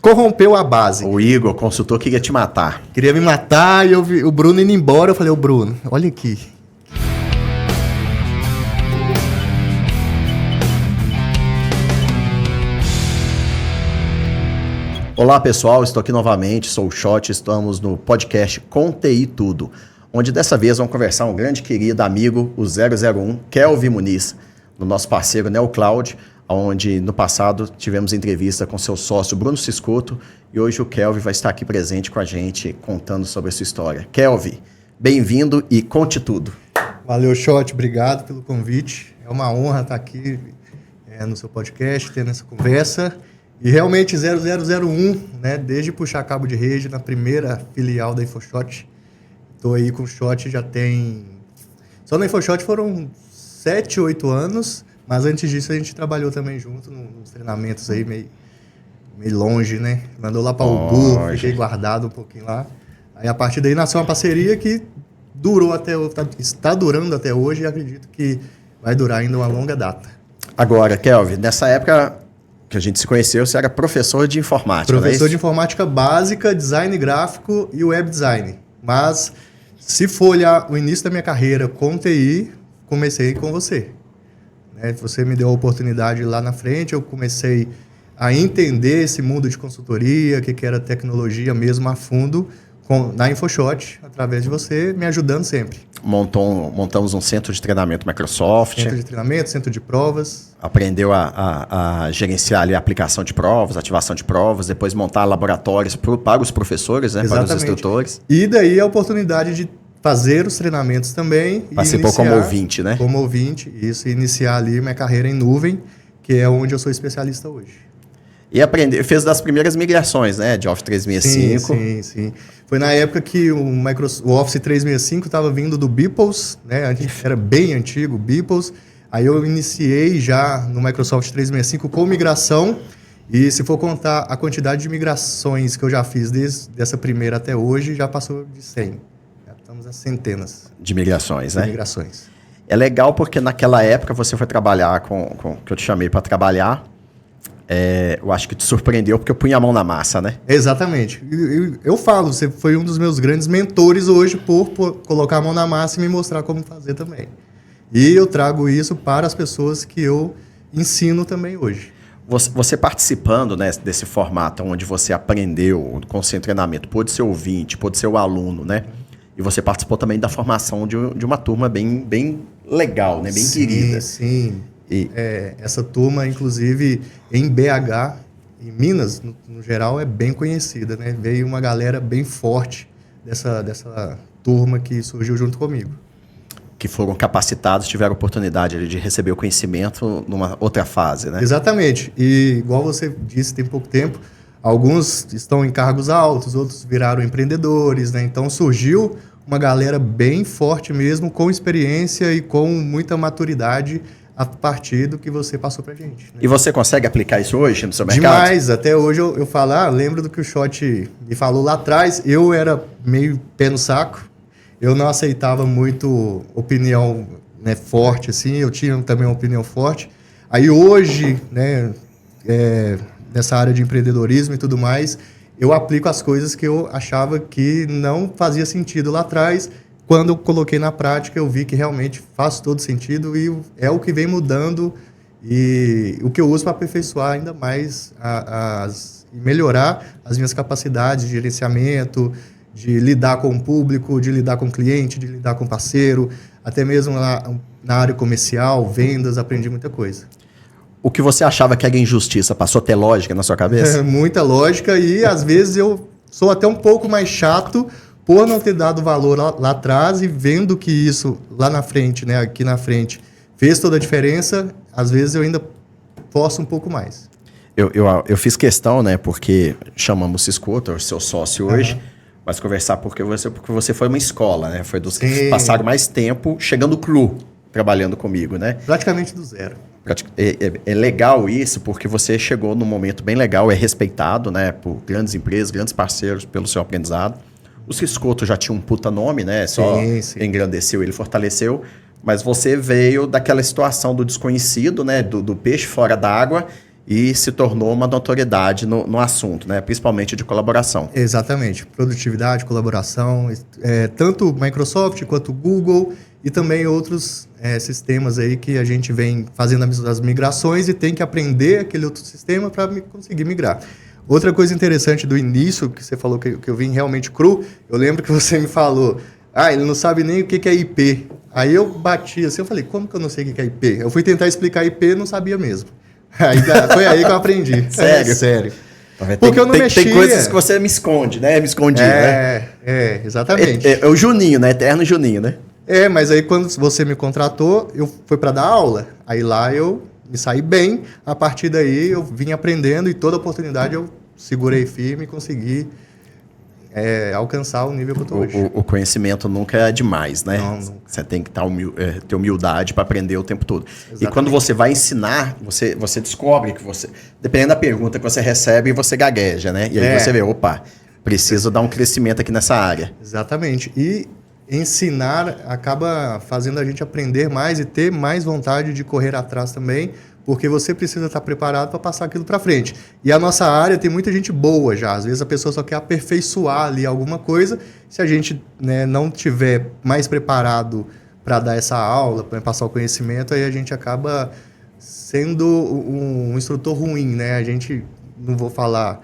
corrompeu a base. O Igor, consultor, queria te matar. Queria me matar e eu vi o Bruno indo embora. Eu falei, ô Bruno, olha aqui. Olá pessoal, estou aqui novamente, sou o Shot, estamos no podcast Com TI Tudo, onde dessa vez vamos conversar com um grande querido amigo, o 001, Kelvin Muniz, no nosso parceiro NeoCloud, onde no passado tivemos entrevista com seu sócio Bruno Ciscotto e hoje o Kelvin vai estar aqui presente com a gente contando sobre a sua história. Kelvin, bem-vindo e conte tudo. Valeu, Shot, obrigado pelo convite. É uma honra estar aqui no seu podcast, tendo essa conversa. E realmente 0001, né, desde puxar cabo de rede na primeira filial da InfoShot. Estou aí com o Shot já tem... Só na InfoShot foram 7, 8 anos, mas antes disso a gente trabalhou também junto nos treinamentos aí meio longe, né? Mandou lá para o Ubu, fiquei guardado um pouquinho lá. Aí a partir daí nasceu uma parceria que durou está durando até hoje e acredito que vai durar ainda uma longa data. Agora, Kelvin, nessa época que a gente se conheceu, você era professor de informática, Professor de informática básica, design gráfico e web design. Mas, se for olhar o início da minha carreira com TI, comecei com você. Né? Você me deu a oportunidade lá na frente, eu comecei a entender esse mundo de consultoria, o que era tecnologia mesmo a fundo, na InfoShot, através de você, me ajudando sempre. Montamos um centro de treinamento Microsoft. Centro de treinamento, centro de provas. Aprendeu a gerenciar ali a aplicação de provas, ativação de provas, depois montar laboratórios para os professores, né, para os instrutores. E daí a oportunidade de fazer os treinamentos também. Participou como ouvinte, né? Como ouvinte, isso, e iniciar ali minha carreira em nuvem, que é onde eu sou especialista hoje. E fez das primeiras migrações, né, de Office 365. Sim. Foi na época que o Office 365 estava vindo do Beeples, né? A gente era bem antigo, Beeples. Aí eu iniciei já no Microsoft 365 com migração. E se for contar a quantidade de migrações que eu já fiz desde essa primeira até hoje, já passou de 100. Já estamos a centenas. De migrações, né? De migrações. É legal porque naquela época você foi trabalhar que eu te chamei para trabalhar. Eu acho que te surpreendeu porque eu punha a mão na massa, né? Exatamente. Eu falo, você foi um dos meus grandes mentores hoje por colocar a mão na massa e me mostrar como fazer também. E eu trago isso para as pessoas que eu ensino também hoje. Você participando, né, desse formato onde você aprendeu com o seu treinamento, pôde ser ouvinte, pôde ser o aluno, né? E você participou também da formação de uma turma bem legal, né? Bem querida. Sim. Essa turma, inclusive, em BH, em Minas, no geral, é bem conhecida, né? Veio uma galera bem forte dessa turma que surgiu junto comigo. Que foram capacitados, tiveram oportunidade de receber o conhecimento numa outra fase, né? Exatamente. E, igual você disse, tem pouco tempo, alguns estão em cargos altos, outros viraram empreendedores, né? Então, surgiu uma galera bem forte mesmo, com experiência e com muita maturidade a partir do que você passou pra gente. Né? E você consegue aplicar isso hoje no seu mercado? Demais. Até hoje eu falo, lembro do que o Shot me falou lá atrás. Eu era meio pé no saco. Eu não aceitava muito opinião, né, forte, assim. Eu tinha também uma opinião forte. Aí hoje, né, nessa área de empreendedorismo e tudo mais, eu aplico as coisas que eu achava que não fazia sentido lá atrás. Quando eu coloquei na prática, eu vi que realmente faz todo sentido e é o que vem mudando e o que eu uso para aperfeiçoar ainda mais e melhorar as minhas capacidades de gerenciamento, de lidar com o público, de lidar com o cliente, de lidar com o parceiro, até mesmo na área comercial, vendas, aprendi muita coisa. O que você achava que era injustiça passou a ter lógica na sua cabeça? Muita lógica e às vezes eu sou até um pouco mais chato por não ter dado valor lá atrás e vendo que isso lá na frente, né, aqui na frente, fez toda a diferença, às vezes eu ainda forço um pouco mais. Eu fiz questão, né, porque chamamos Ciscotto, seu sócio hoje, mas conversar porque você foi uma escola, né, foi dos que passaram mais tempo chegando cru, trabalhando comigo, né? Praticamente do zero. É legal isso, porque você chegou num momento bem legal, é respeitado, né, por grandes empresas, grandes parceiros, pelo seu aprendizado. O Ciscotto já tinha um puta nome, né? Só engrandeceu, ele fortaleceu. Mas você veio daquela situação do desconhecido, né? Do peixe fora d'água e se tornou uma notoriedade no assunto, né? Principalmente de colaboração. Exatamente. Produtividade, colaboração, tanto Microsoft quanto Google e também outros sistemas aí que a gente vem fazendo as migrações e tem que aprender aquele outro sistema para conseguir migrar. Outra coisa interessante do início, que você falou que eu vim realmente cru, eu lembro que você me falou, ele não sabe nem o que é IP. Aí eu bati assim, eu falei, como que eu não sei o que é IP? Eu fui tentar explicar IP e não sabia mesmo. Foi aí que eu aprendi. Sério? Sério. Porque eu não mexia. Tem coisas que você me esconde, né? Me escondia, né? Exatamente. É o Juninho, né? Eterno Juninho, né? Mas aí quando você me contratou, eu fui para dar aula. Aí lá eu me saí bem. A partir daí eu vim aprendendo e toda oportunidade eu segurei firme e consegui alcançar o nível que eu estou hoje. O conhecimento nunca é demais, né? Não, nunca. Você tem que ter humildade para aprender o tempo todo. Exatamente. E quando você vai ensinar, você descobre que dependendo da pergunta que você recebe, você gagueja, né? E aí você vê, opa, preciso dar um crescimento aqui nessa área. Exatamente. E ensinar acaba fazendo a gente aprender mais e ter mais vontade de correr atrás também, porque você precisa estar preparado para passar aquilo para frente. E a nossa área tem muita gente boa já. Às vezes a pessoa só quer aperfeiçoar ali alguma coisa. Se a gente não tiver mais preparado para dar essa aula, para passar o conhecimento, aí a gente acaba sendo um instrutor ruim, né? A gente, não vou falar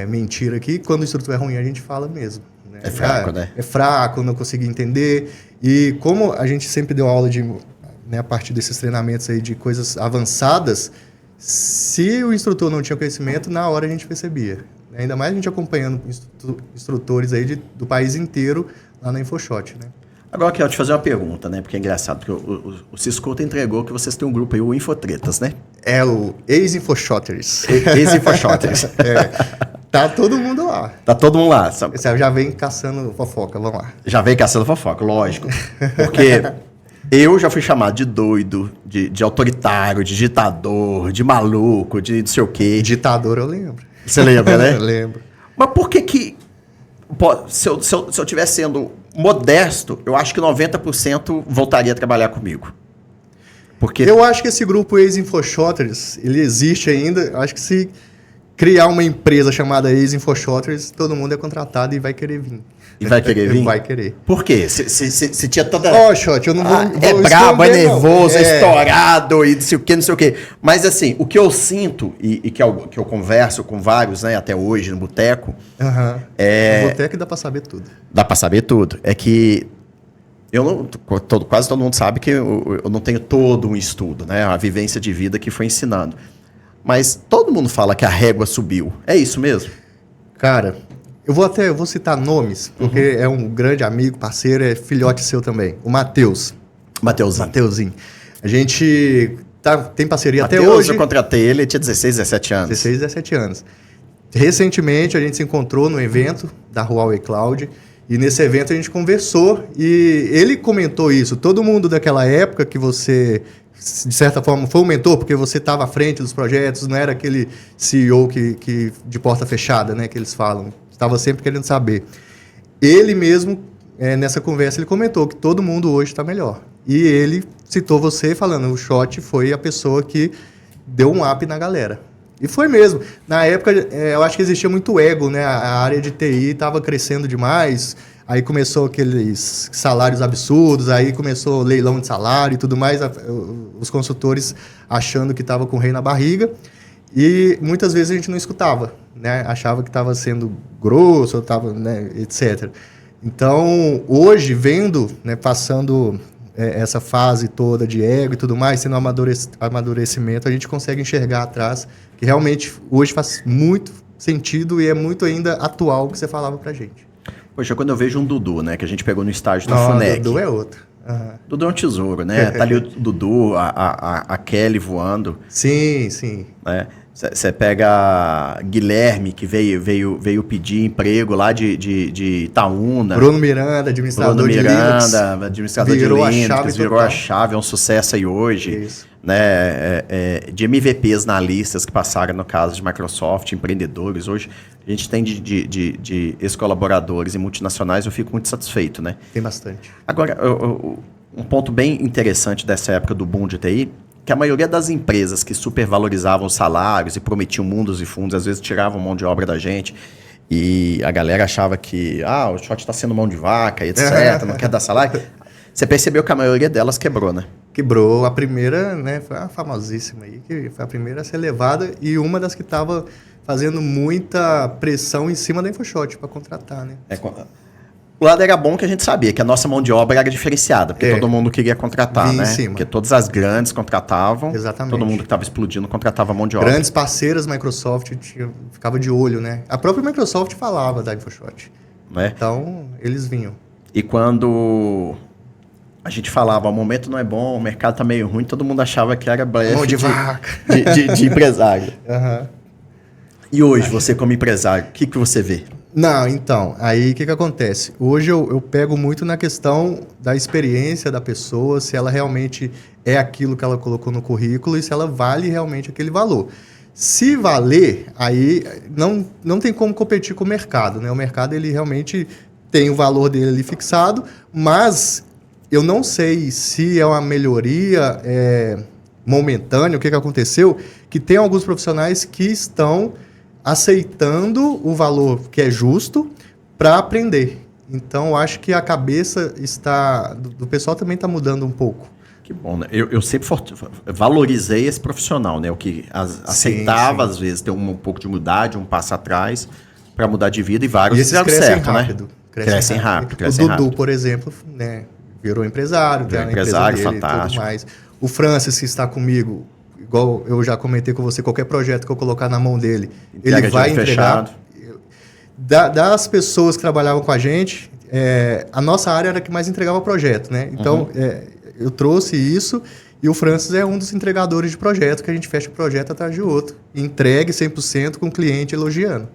mentira aqui, quando o instrutor é ruim a gente fala mesmo. Né? É fraco, né? É fraco, não consegui entender. E como a gente sempre deu aula a partir desses treinamentos aí de coisas avançadas, se o instrutor não tinha conhecimento, na hora a gente percebia. Ainda mais a gente acompanhando instrutores aí do país inteiro lá na InfoShot, né? Agora eu quero te fazer uma pergunta, né? Porque é engraçado, porque o Cisco entregou que vocês têm um grupo aí, o Infotretas, né? O ex-InfoShotters. Ex-InfoShotters. Tá todo mundo lá. Tá todo mundo lá. Você já vem caçando fofoca, vamos lá. Já vem caçando fofoca, lógico. Porque eu já fui chamado de doido, de autoritário, de ditador, de maluco, de não sei o quê. Ditador eu lembro. Você lembra, né? Eu lembro. Mas por que se eu tivesse sendo modesto, eu acho que 90% voltaria a trabalhar comigo? Porque eu acho que esse grupo ex-InfoShotters, ele existe ainda. Eu acho que se criar uma empresa chamada ex-InfoShotters, todo mundo é contratado e vai querer vir. E vai querer vir? Vai querer. Por quê? Se tinha toda... Shot, eu não vou é brabo, é nervoso, é estourado e não sei o quê, não sei o quê. Mas assim, o que eu sinto, e que eu converso com vários, né, até hoje no boteco... No boteco dá pra saber tudo. Dá pra saber tudo. É que quase todo mundo sabe que eu não tenho todo um estudo, né? A vivência de vida que foi ensinando. Mas todo mundo fala que a régua subiu. É isso mesmo? Cara, eu vou citar nomes, porque é um grande amigo, parceiro, é filhote seu também. O Matheus. Mateuzinho. A gente tem parceria até hoje. Eu contratei ele tinha 16, 17 anos. 16, 17 anos. Recentemente a gente se encontrou no evento da Huawei Cloud. E nesse evento a gente conversou e ele comentou isso. Todo mundo daquela época que você, de certa forma, foi um mentor, porque você estava à frente dos projetos, não era aquele CEO que de porta fechada, né, que eles falam. Estava sempre querendo saber. Ele mesmo, nessa conversa, ele comentou que todo mundo hoje está melhor. E ele citou você falando, o Shot foi a pessoa que deu um up na galera. E foi mesmo. Na época, eu acho que existia muito ego, né? A área de TI estava crescendo demais. Aí começou aqueles salários absurdos, aí começou leilão de salário e tudo mais. Os consultores achando que estava com o rei na barriga. E muitas vezes a gente não escutava, né? Achava que estava sendo grosso, estava, né, etc. Então, hoje, vendo, né, passando essa fase toda de ego e tudo mais, sendo amadurecimento, a gente consegue enxergar atrás que realmente hoje faz muito sentido e é muito ainda atual o que você falava pra gente. Poxa, quando eu vejo um Dudu, né, que a gente pegou no estágio da FUNEC. Dudu é outro. Dudu é um tesouro, né? Tá ali o Dudu, a Kelly voando. Sim, sim. Você pega Guilherme, que veio pedir emprego lá de Itaúna. Bruno Miranda, administrador de Linux. Administrador de Linux, virou a chave, é um sucesso aí hoje. Isso. Né? De MVPs na listas que passaram no caso de Microsoft, empreendedores. Hoje a gente tem de ex-colaboradores e multinacionais, eu fico muito satisfeito, né? Tem bastante. Agora, um ponto bem interessante dessa época do boom de TI que a maioria das empresas que supervalorizavam os salários e prometiam mundos e fundos, às vezes tiravam mão de obra da gente, e a galera achava que o shot está sendo mão de vaca, etc., não quer dar salário. Você percebeu que a maioria delas quebrou, né? Quebrou. A primeira, né, foi a famosíssima aí, que foi a primeira a ser levada e uma das que estava fazendo muita pressão em cima da InfoShot para contratar, né? O lado era bom que a gente sabia que a nossa mão de obra era diferenciada, porque todo mundo queria contratar, né? Porque todas as grandes contratavam. Exatamente. Todo mundo que estava explodindo contratava mão de obra. Grandes parceiras Microsoft ficava de olho, né? A própria Microsoft falava da InfoShot. Né? Então, eles vinham. E quando a gente falava, o momento não é bom, o mercado tá meio ruim, todo mundo achava que era blefe de empresário. Uhum. E hoje, você como empresário, o que você vê? Não, então, aí o que acontece? Hoje eu pego muito na questão da experiência da pessoa, se ela realmente é aquilo que ela colocou no currículo e se ela vale realmente aquele valor. Se valer, aí não tem como competir com o mercado, né? O mercado, ele realmente tem o valor dele ali fixado, mas eu não sei se é uma melhoria momentânea, o que aconteceu, que tem alguns profissionais que estão aceitando o valor que é justo para aprender. Então, eu acho que a cabeça do pessoal também está mudando um pouco. Que bom, né? Eu sempre valorizei esse profissional, né? O que aceitava, às vezes, ter um pouco de humildade, um passo atrás, para mudar de vida, e vários fizeram certo, rápido, né? Crescem rápido. O Dudu, por exemplo, né? Virou empresário, tem a empresa dele, fantástico. E tudo mais. O Francis, que está comigo, igual eu já comentei com você, qualquer projeto que eu colocar na mão dele, ele vai entregar. Das pessoas que trabalhavam com a gente, a nossa área era a que mais entregava projeto, né? Então, eu trouxe isso e o Francis é um dos entregadores de projeto, que a gente fecha um projeto atrás de outro. Entregue 100% com o cliente elogiando.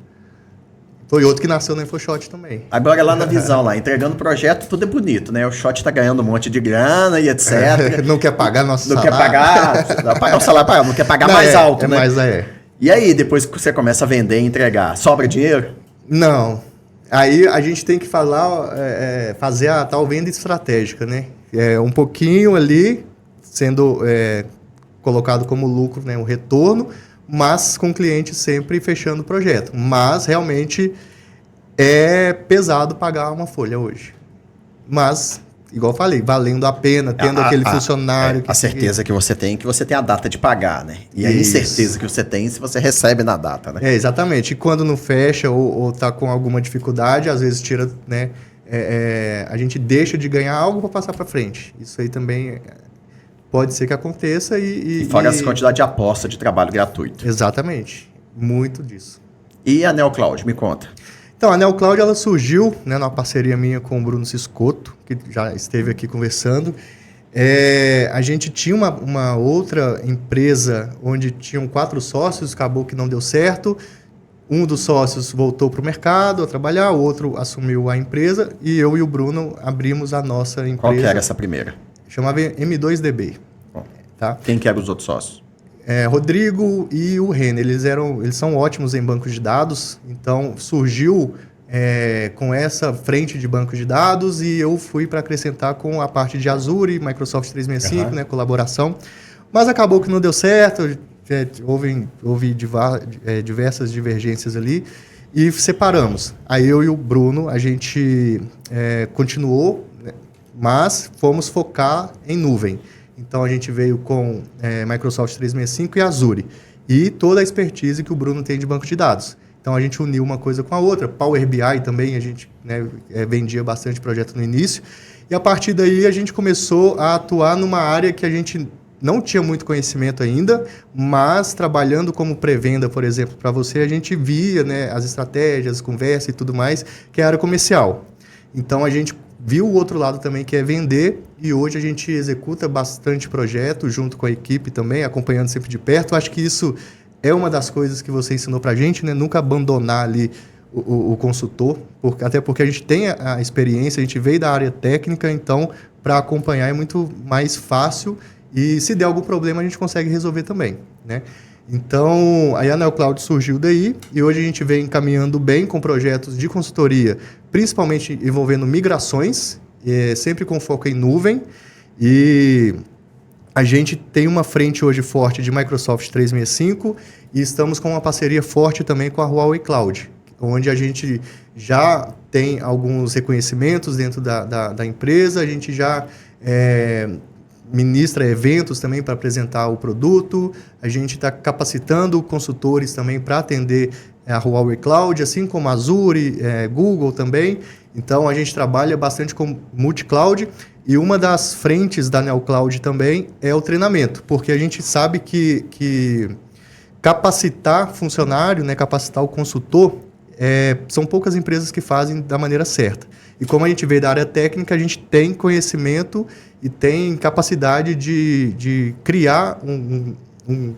Foi outro que nasceu na InfoShot também. Agora lá na visão, lá, entregando projeto, tudo é bonito, né? O Shot tá ganhando um monte de grana e etc. Não quer pagar nosso salário. Não quer pagar o salário, não quer pagar mais alto, né? Mas E aí, depois que você começa a vender e entregar, sobra dinheiro? Não. Aí a gente tem que fazer a tal venda estratégica, né? Um pouquinho ali sendo colocado como lucro, né? Um retorno, mas com o cliente sempre fechando o projeto. Mas, realmente, é pesado pagar uma folha hoje. Mas, igual eu falei, valendo a pena, tendo aquele funcionário... A certeza que você tem a data de pagar, né? E a incerteza que você tem se você recebe na data, né? Exatamente. E quando não fecha ou está com alguma dificuldade, às vezes tira, né? A gente deixa de ganhar algo para passar para frente. Isso aí também... Pode ser que aconteça e fora essa quantidade de aposta de trabalho gratuito. Exatamente. Muito disso. E a NeoCloud, me conta. Então, a NeoCloud, ela surgiu, né, numa parceria minha com o Bruno Ciscotto, que já esteve aqui conversando. A gente tinha uma outra empresa onde tinham 4 sócios, acabou que não deu certo. Um dos sócios voltou para o mercado a trabalhar, o outro assumiu a empresa e eu e o Bruno abrimos a nossa empresa. Qual que era essa primeira? Chamava M2DB. Tá? Quem que eram os outros sócios? Rodrigo e o Renner. Eles são ótimos em bancos de dados. Então, surgiu com essa frente de bancos de dados e eu fui para acrescentar com a parte de Azure, Microsoft 365, né, colaboração. Mas acabou que não deu certo. Houve diversas divergências ali e separamos. Aí eu e o Bruno, a gente continuou, mas fomos focar em nuvem. Então, a gente veio com Microsoft 365 e Azure. E toda a expertise que o Bruno tem de banco de dados. Então, a gente uniu uma coisa com a outra. Power BI também, a gente vendia bastante projeto no início. E, a partir daí, a gente começou a atuar numa área que a gente não tinha muito conhecimento ainda, mas trabalhando como pré-venda, por exemplo, para você, a gente via, né, as estratégias, conversa e tudo mais, que é a área comercial. Então, a gente viu o outro lado também, que é vender, e hoje a gente executa bastante projeto junto com a equipe também, acompanhando sempre de perto. Acho que isso é uma das coisas que você ensinou para a gente, né? Nunca abandonar ali o consultor, até porque a gente tem a experiência, a gente veio da área técnica, então, para acompanhar é muito mais fácil e se der algum problema a gente consegue resolver também, né? Então, a NeoCloud surgiu daí e hoje a gente vem caminhando bem com projetos de consultoria, principalmente envolvendo migrações, sempre com foco em nuvem. E A gente tem uma frente hoje forte de Microsoft 365 e estamos com uma parceria forte também com a Huawei Cloud, onde a gente já tem alguns reconhecimentos dentro da empresa, a gente já ministra eventos também para apresentar o produto, a gente está capacitando consultores também para atender a Huawei Cloud, assim como a Azure, Google também. Então, a gente trabalha bastante com multi-cloud e uma das frentes da NeoCloud também é o treinamento, porque a gente sabe que capacitar funcionário, né, capacitar o consultor, são poucas empresas que fazem da maneira certa. E como a gente veio da área técnica, a gente tem conhecimento e tem capacidade de criar um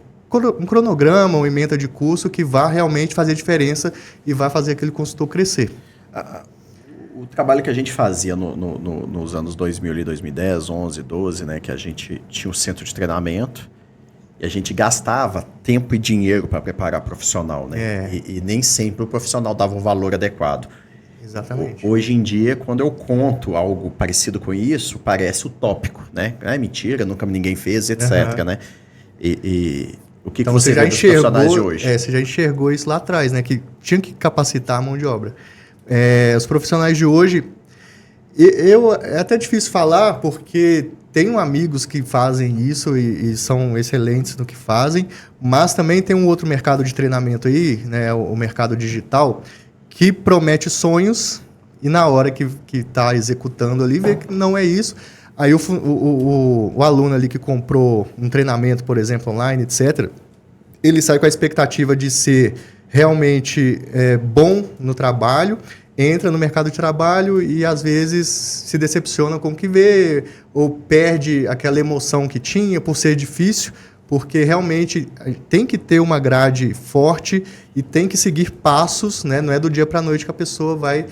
cronograma, uma ementa de curso que vá realmente fazer diferença e vá fazer aquele consultor crescer. O trabalho que a gente fazia nos anos 2000 e 2010, 11, 12, né, que a gente tinha um centro de treinamento e a gente gastava tempo e dinheiro para preparar profissional, né? E nem sempre o profissional dava um valor adequado. Exatamente. Hoje em dia, quando eu conto algo parecido com isso, parece utópico, né? É mentira, nunca ninguém fez, etc, né? O que, então, que você já vê dos profissionais de hoje? Você já enxergou isso lá atrás, né? Que tinha que capacitar a mão de obra. Os profissionais de hoje, é até difícil falar, porque tenho amigos que fazem isso e são excelentes no que fazem, mas também tem um outro mercado de treinamento aí, né? O mercado digital, que promete sonhos e na hora que está executando ali, vê que não é isso. Aí o aluno ali que comprou um treinamento, por exemplo, online, etc., ele sai com a expectativa de ser realmente bom no trabalho, entra no mercado de trabalho e às vezes se decepciona com o que vê ou perde aquela emoção que tinha por ser difícil, porque realmente tem que ter uma grade forte e tem que seguir passos, né? Não é do dia para a noite que a pessoa vai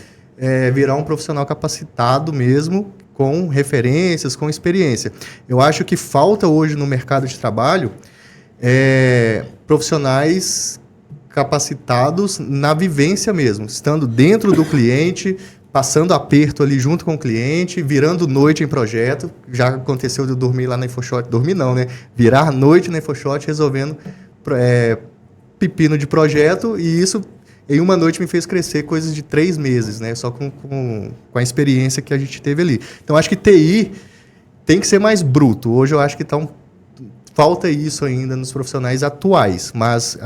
virar um profissional capacitado mesmo, com referências, com experiência. Eu acho que falta hoje no mercado de trabalho profissionais capacitados na vivência mesmo, estando dentro do cliente, passando aperto ali junto com o cliente, virando noite em projeto. Já aconteceu de eu dormir lá na InfoShot, dormir não, né? Virar noite na InfoShot resolvendo pepino de projeto, e isso em uma noite me fez crescer coisas de 3 meses, né? Só com a experiência que a gente teve ali. Então, acho que TI tem que ser mais bruto. Hoje eu acho que falta isso ainda nos profissionais atuais, mas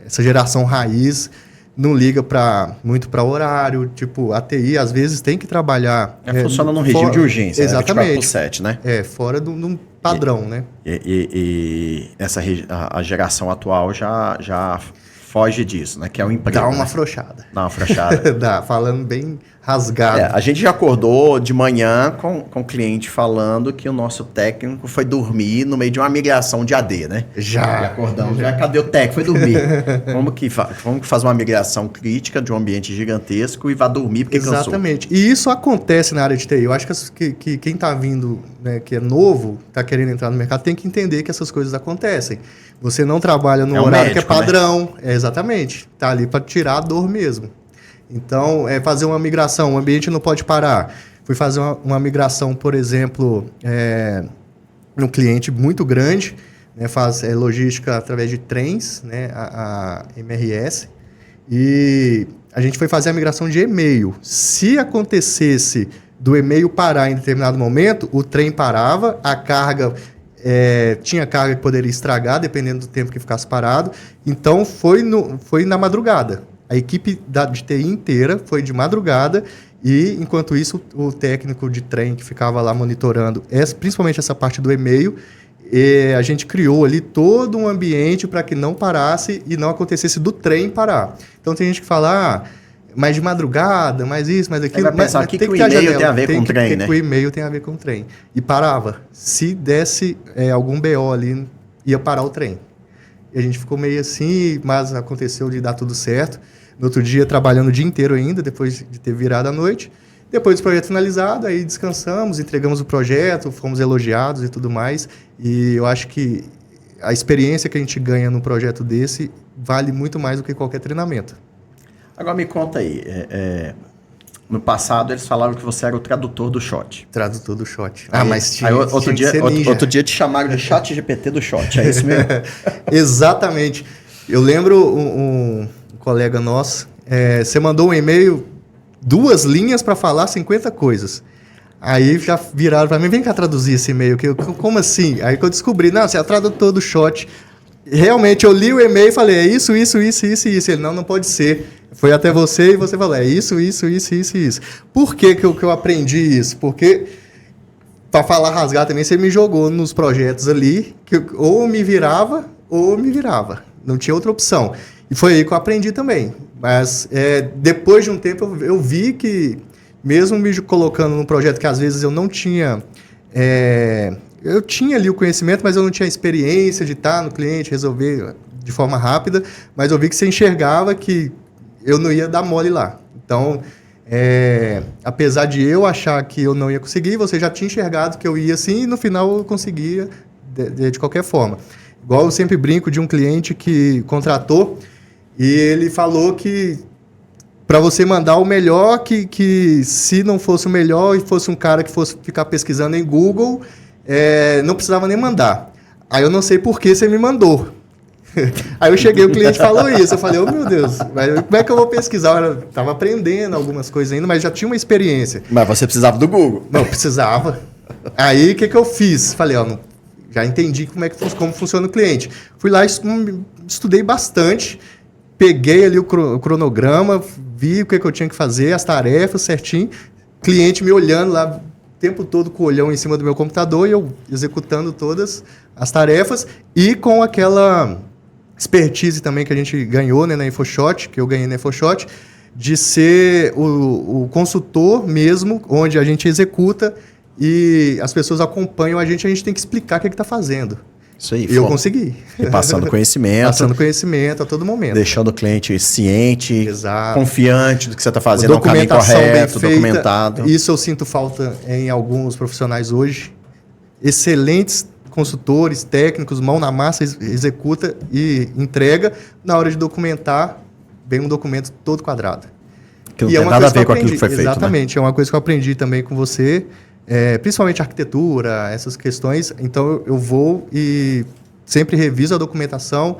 essa geração raiz não liga muito para horário. Tipo, a TI às vezes tem que trabalhar... funciona num regime de urgência, exatamente, 24/7, né? Fora de um padrão, né? E a geração atual já foge disso, né? Que é o emprego. Dá uma afrouxada. Dá uma afrouxada. Dá, falando bem rasgado. A gente já acordou de manhã com o cliente falando que o nosso técnico foi dormir no meio de uma migração de AD, né? Já acordamos. Já. Cadê o técnico? Foi dormir. Como que faz uma migração crítica de um ambiente gigantesco e vai dormir porque cansou? Exatamente. E isso acontece na área de TI. Eu acho que quem está vindo, né, que é novo, está querendo entrar no mercado, tem que entender que essas coisas acontecem. Você não trabalha no horário médico, que é padrão. Né? Exatamente. Está ali para tirar a dor mesmo. Então, fazer uma migração, o ambiente não pode parar. Fui fazer uma migração, por exemplo, num cliente muito grande, né, faz logística através de trens, né, a MRS, e a gente foi fazer a migração de e-mail. Se acontecesse do e-mail parar em determinado momento, o trem parava, a carga... tinha carga que poderia estragar, dependendo do tempo que ficasse parado. Então, foi na madrugada. A equipe de TI inteira foi de madrugada e, enquanto isso, o técnico de trem que ficava lá monitorando, principalmente essa parte do e-mail, a gente criou ali todo um ambiente para que não parasse e não acontecesse do trem parar. Então, tem gente que fala... mais de madrugada, mais isso, mais aquilo. Vai pensar, que o e-mail tem a ver com o trem, né? O e-mail tem a ver com o trem. E parava. Se desse algum BO ali, ia parar o trem. E a gente ficou meio assim, mas aconteceu de dar tudo certo. No outro dia, trabalhando o dia inteiro ainda, depois de ter virado a noite. Depois do projeto finalizado, aí descansamos, entregamos o projeto, fomos elogiados e tudo mais. E eu acho que a experiência que a gente ganha num projeto desse vale muito mais do que qualquer treinamento. Agora me conta aí, no passado eles falaram que você era o tradutor do Shot. Tradutor do Shot. Mas outro dia te chamaram de ChatGPT do Shot, é isso mesmo? Exatamente. Eu lembro um colega nosso, você mandou um e-mail, 2 linhas para falar 50 coisas. Aí já viraram para mim, vem cá traduzir esse e-mail. Como assim? Aí que eu descobri, não, você é tradutor do Shot. Realmente, eu li o e-mail e falei, é isso. Ele, não pode ser. Foi até você e você falou, é isso. Por que eu aprendi isso? Porque, para falar rasgar também, você me jogou nos projetos ali, que ou me virava. Não tinha outra opção. E foi aí que eu aprendi também. Mas, depois de um tempo, eu vi que, mesmo me colocando num projeto que às vezes eu não tinha... eu tinha ali o conhecimento, mas eu não tinha a experiência de estar no cliente, resolver de forma rápida, mas eu vi que você enxergava que eu não ia dar mole lá. Então, apesar de eu achar que eu não ia conseguir, você já tinha enxergado que eu ia sim, e no final eu conseguia de qualquer forma. Igual eu sempre brinco de um cliente que contratou e ele falou que para você mandar o melhor, que se não fosse o melhor e fosse um cara que fosse ficar pesquisando em Google, não precisava nem mandar. Aí eu não sei por que você me mandou. Aí eu cheguei, o cliente falou isso. Eu falei, meu Deus, mas como é que eu vou pesquisar? Eu estava aprendendo algumas coisas ainda, mas já tinha uma experiência. Mas você precisava do Google. Não, precisava. Aí o que eu fiz? Falei, já entendi como funciona o cliente. Fui lá, estudei bastante, peguei ali o cronograma, vi o que eu tinha que fazer, as tarefas certinho, cliente me olhando lá o tempo todo com o olhão em cima do meu computador e eu executando todas as tarefas e com aquela expertise também que a gente ganhou, né, na InfoShot, que eu ganhei na InfoShot, de ser o consultor mesmo, onde a gente executa e as pessoas acompanham a gente tem que explicar o que está fazendo. Isso aí. E eu consegui. E passando conhecimento. Passando conhecimento a todo momento. Deixando o cliente ciente, exato, confiante do que você está fazendo, é o caminho correto, documentado. Isso eu sinto falta em alguns profissionais hoje. Excelentes consultores, técnicos, mão na massa, executa e entrega. Na hora de documentar, vem um documento todo quadrado. Que não tem nada a ver com aquilo que foi feito. Exatamente, né? É uma coisa que eu aprendi também com você. Principalmente arquitetura, essas questões. Então, eu vou e sempre reviso a documentação.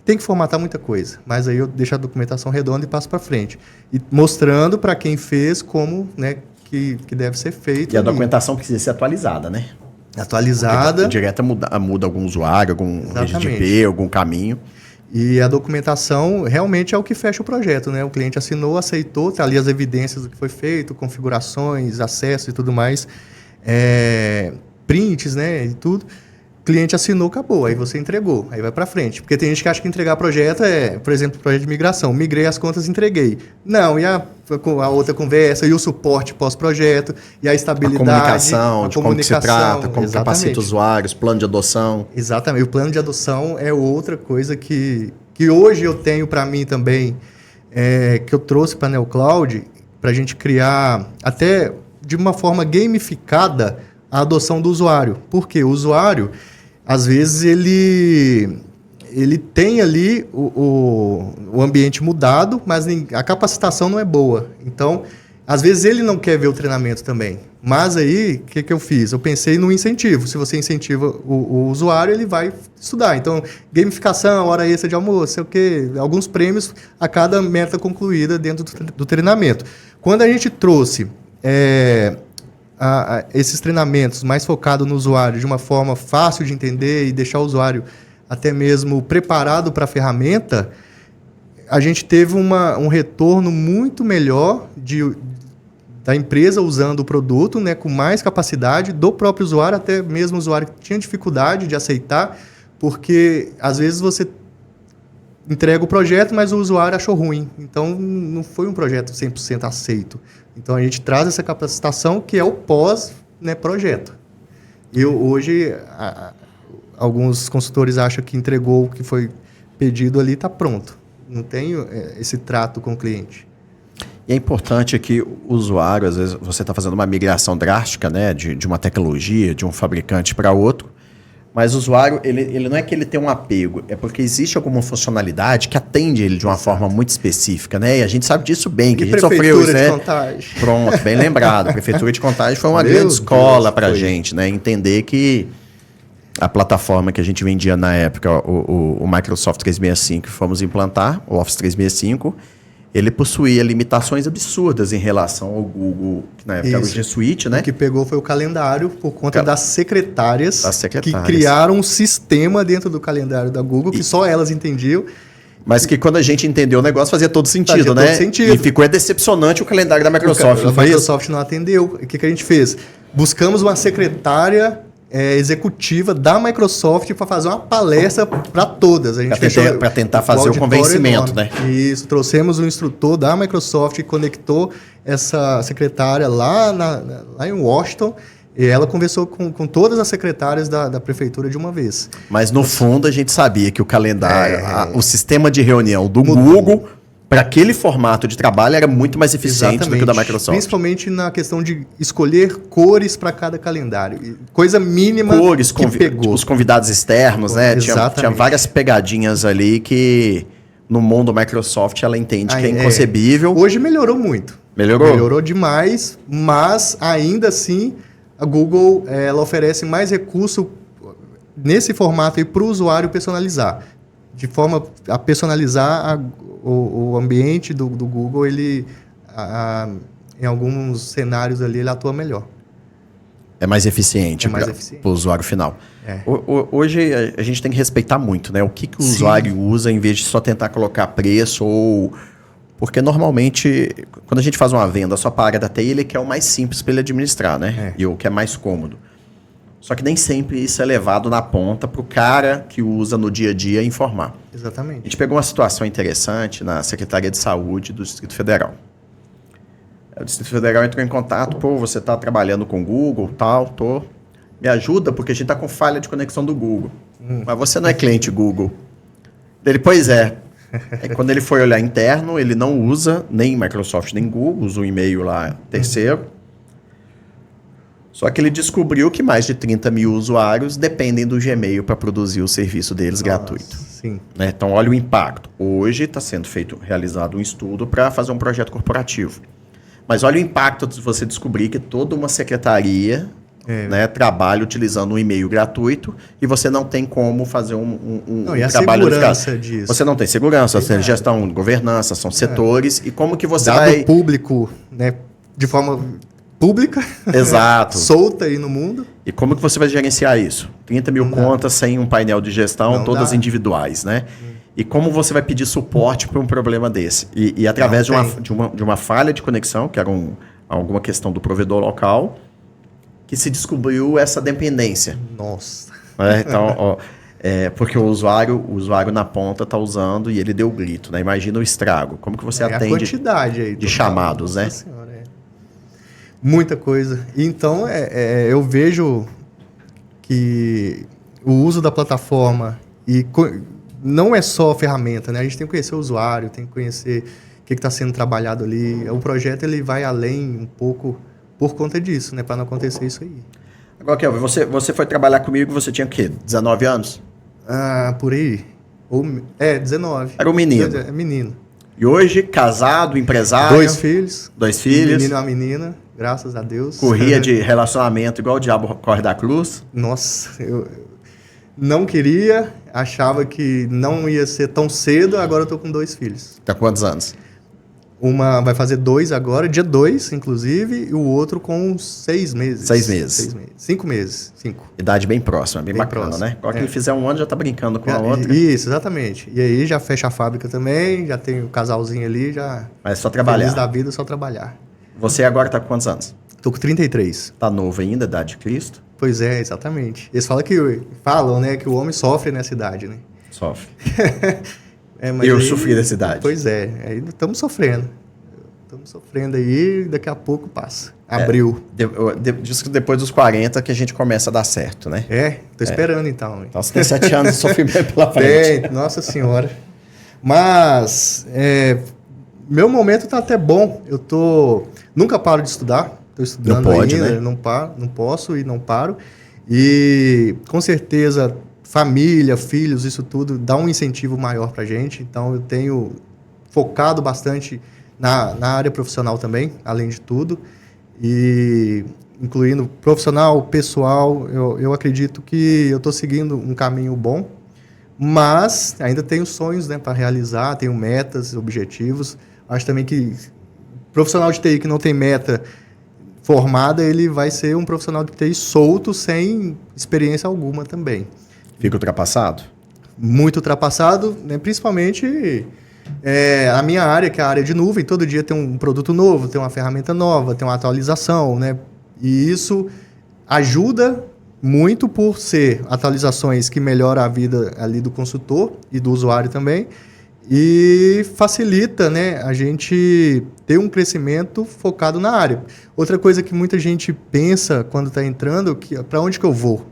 Tem que formatar muita coisa, mas aí eu deixo a documentação redonda e passo para frente. E mostrando para quem fez como, né, que deve ser feito. E a documentação precisa ser atualizada, né? Atualizada. Porque direta muda algum usuário, algum RGB, algum caminho. E a documentação realmente é o que fecha o projeto, né? O cliente assinou, aceitou, tá ali as evidências do que foi feito, configurações, acesso e tudo mais, prints, né? E tudo. O cliente assinou, acabou, aí você entregou, aí vai para frente. Porque tem gente que acha que entregar projeto por exemplo, projeto de migração. Migrei as contas, entreguei. Não, e a outra conversa, e o suporte pós-projeto, e a estabilidade. De como que se trata, como capacita usuários, plano de adoção. Exatamente, o plano de adoção é outra coisa que hoje eu tenho para mim também, que eu trouxe para a NeoCloud, para a gente criar, até de uma forma gamificada, a adoção do usuário. Porque o usuário, às vezes, ele tem ali o ambiente mudado, mas a capacitação não é boa. Então, às vezes, ele não quer ver o treinamento também. Mas aí, o que eu fiz? Eu pensei no incentivo. Se você incentiva o usuário, ele vai estudar. Então, gamificação, hora extra de almoço, sei o quê, alguns prêmios a cada meta concluída dentro do treinamento. Quando a gente trouxe esses treinamentos mais focados no usuário de uma forma fácil de entender e deixar o usuário até mesmo preparado para a ferramenta, a gente teve um retorno muito melhor da empresa usando o produto, né, com mais capacidade do próprio usuário, até mesmo o usuário que tinha dificuldade de aceitar, porque às vezes você entrega o projeto, mas o usuário achou ruim. Então, não foi um projeto 100% aceito. Então, a gente traz essa capacitação que é o pós-projeto. Hoje, alguns consultores acham que entregou o que foi pedido ali, está pronto. Não tem esse trato com o cliente. E é importante que o usuário, às vezes, você está fazendo uma migração drástica, né, de uma tecnologia, de um fabricante para outro, Mas o usuário, ele não é que ele tem um apego, é porque existe alguma funcionalidade que atende ele de uma forma muito específica, né? E a gente sabe disso bem, que a gente sofreu isso, né? Contagem. Pronto, bem lembrado. A Prefeitura de Contagem foi uma grande escola para a gente, né? Entender que a plataforma que a gente vendia na época, o Microsoft 365, que fomos implantar, o Office 365, ele possuía limitações absurdas em relação ao Google, que na época era o G Suite, né? O que pegou foi o calendário por conta das secretárias que criaram criaram um sistema dentro do calendário da Google que só elas entendiam. Mas que quando a gente entendeu o negócio fazia todo sentido, fazia né? Todo sentido. E ficou decepcionante o calendário da Microsoft. A Microsoft não atendeu. O que a gente fez? Buscamos uma secretária executiva da Microsoft para fazer uma palestra para todas. A gente para tentar fazer o convencimento, enorme, né? Isso. Trouxemos um instrutor da Microsoft que conectou essa secretária lá em Washington. E ela conversou com todas as secretárias da prefeitura de uma vez. Mas no fundo a gente sabia que o calendário, o sistema de reunião do Google, para aquele formato de trabalho, era muito mais eficiente do que o da Microsoft. Principalmente na questão de escolher cores para cada calendário. Coisa mínima cores, que pegou. Os convidados externos, né? Tinha várias pegadinhas ali que no mundo Microsoft ela entende que é inconcebível. Hoje melhorou muito. Melhorou? Melhorou demais, mas ainda assim a Google ela oferece mais recurso nesse formato aí para o usuário personalizar. De forma a personalizar o ambiente do Google, ele em alguns cenários ali ele atua melhor. É mais eficiente para o usuário final. Hoje a gente tem que respeitar muito, né? O que o usuário usa em vez de só tentar colocar preço ou... Porque normalmente, quando a gente faz uma venda só para a área da TI, ele quer o mais simples para ele administrar, né? E o que é mais cômodo. Só que nem sempre isso é levado na ponta para o cara que usa no dia a dia informar. Exatamente. A gente pegou uma situação interessante na Secretaria de Saúde do Distrito Federal. O Distrito Federal entrou em contato, você está trabalhando com o Google, me ajuda porque a gente está com falha de conexão do Google. Mas você não é cliente Google. Ele, pois é. Quando ele foi olhar interno, ele não usa nem Microsoft nem Google, usa um e-mail lá terceiro. Só que ele descobriu que mais de 30 mil usuários dependem do Gmail para produzir o serviço deles gratuito. Sim. Né? Então, olha o impacto. Hoje está sendo realizado um estudo para fazer um projeto corporativo. Mas olha o impacto de você descobrir que toda uma secretaria trabalha utilizando um e-mail gratuito e você não tem como fazer um trabalho segurança disso. Você não tem segurança, você tem gestão, governança, são setores. E como que você vai... público, né, de forma pública. Exato. Solta aí no mundo. E como que você vai gerenciar isso? 30 mil contas sem um painel de gestão, todas individuais, né? E como você vai pedir suporte para um problema desse? E através de uma falha de conexão, que era alguma questão do provedor local, que se descobriu essa dependência. Nossa. Então, porque o usuário na ponta está usando e ele deu o grito, né? Imagina o estrago. Como que você atende a quantidade aí de chamados, né? Senhora, muita coisa. Então, eu vejo que o uso da plataforma não é só a ferramenta, né? A gente tem que conhecer o usuário, tem que conhecer o que está sendo trabalhado ali. O projeto ele vai além um pouco por conta disso, né? Para não acontecer isso aí. Agora, Kelvin, você foi trabalhar comigo, você tinha o quê? 19 anos? Por aí. 19. Era um menino. Menino. E hoje, casado, empresário? 2 filhos. 2 filhos. Um menino e uma menina, graças a Deus. Corria de relacionamento igual o diabo corre da cruz? Nossa, eu não queria, achava que não ia ser tão cedo, agora eu tô com 2 filhos. Tá quantos anos? Uma vai fazer 2 agora, dia 2, inclusive, e o outro com 6 meses. 6 meses. 6 meses. 5 meses. 5. Idade bem próxima, bem bacana, próxima, né? Agora que ele fizer um ano, já tá brincando com a outra. Isso, exatamente. E aí já fecha a fábrica também, já tem o casalzinho ali, já... Mas é só trabalhar. Feliz da vida, só trabalhar. Você agora tá com quantos anos? Tô com 33. Tá novo ainda, idade de Cristo? Pois é, exatamente. Eles falam, né, que o homem sofre nessa idade, né? Sofre. Mas eu sofri dessa idade. Pois é, aí estamos sofrendo. Estamos sofrendo aí, daqui a pouco passa. Abril. Diz que depois dos 40 que a gente começa a dar certo, né? Tô esperando então. Então você tem 7 anos de sofrimento pela frente. Nossa Senhora. Mas meu momento tá até bom. Nunca paro de estudar. Estou estudando não pode, ainda, né? não posso e não paro. E, com certeza, família, filhos, isso tudo dá um incentivo maior para a gente. Então, eu tenho focado bastante na área profissional também, além de tudo. E, incluindo profissional, pessoal, eu acredito que eu estou seguindo um caminho bom. Mas ainda tenho sonhos, né, para realizar, tenho metas, objetivos. Acho também que profissional de TI que não tem meta formada, ele vai ser um profissional de TI solto, sem experiência alguma também. Fica ultrapassado? Muito ultrapassado, né? Principalmente a minha área, que é a área de nuvem. Todo dia tem um produto novo, tem uma ferramenta nova, tem uma atualização, né? E isso ajuda muito por ser atualizações que melhoram a vida ali do consultor e do usuário também. E facilita, né, a gente ter um crescimento focado na área. Outra coisa que muita gente pensa quando está entrando, para onde que eu vou?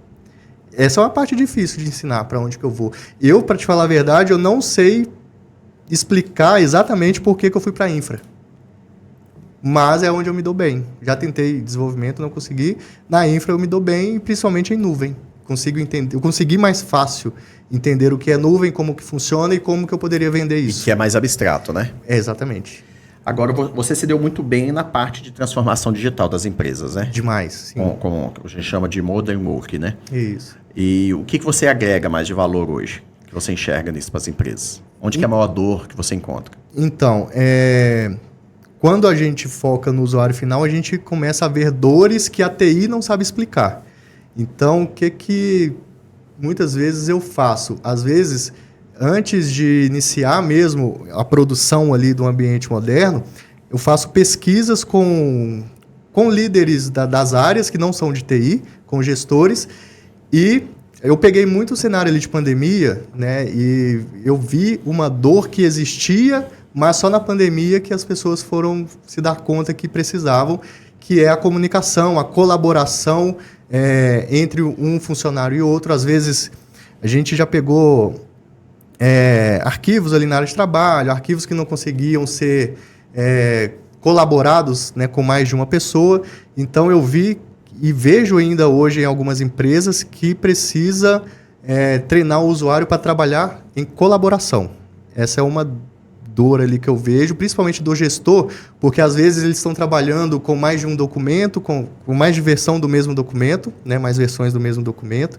Essa é uma parte difícil de ensinar, para onde que eu vou. Eu, para te falar a verdade, eu não sei explicar exatamente por que eu fui para a infra. Mas é onde eu me dou bem. Já tentei desenvolvimento, não consegui. Na infra eu me dou bem, principalmente em nuvem. Consigo entender, eu consegui mais fácil entender o que é nuvem, como que funciona e como que eu poderia vender isso. E que é mais abstrato, né? Exatamente. Agora, você se deu muito bem na parte de transformação digital das empresas, né? Demais, sim. Como a gente chama de modern work, né? Isso. E o que você agrega mais de valor hoje, que você enxerga nisso para as empresas? Onde que é a maior dor que você encontra? Então, quando a gente foca no usuário final, a gente começa a ver dores que a TI não sabe explicar. Então, o que muitas vezes eu faço? Às vezes, antes de iniciar mesmo a produção ali do ambiente moderno, eu faço pesquisas com líderes das áreas que não são de TI, com gestores, e eu peguei muito o cenário ali de pandemia, né? E eu vi uma dor que existia, mas só na pandemia que as pessoas foram se dar conta que precisavam, que é a comunicação, a colaboração entre um funcionário e outro. Às vezes, a gente já pegou arquivos ali na área de trabalho, arquivos que não conseguiam ser colaborados, né, com mais de uma pessoa. Então, eu vi e vejo ainda hoje em algumas empresas que precisa treinar o usuário para trabalhar em colaboração. Essa é uma dor ali que eu vejo, principalmente do gestor, porque às vezes eles estão trabalhando com mais de um documento, com mais de versão do mesmo documento, né, mais versões do mesmo documento.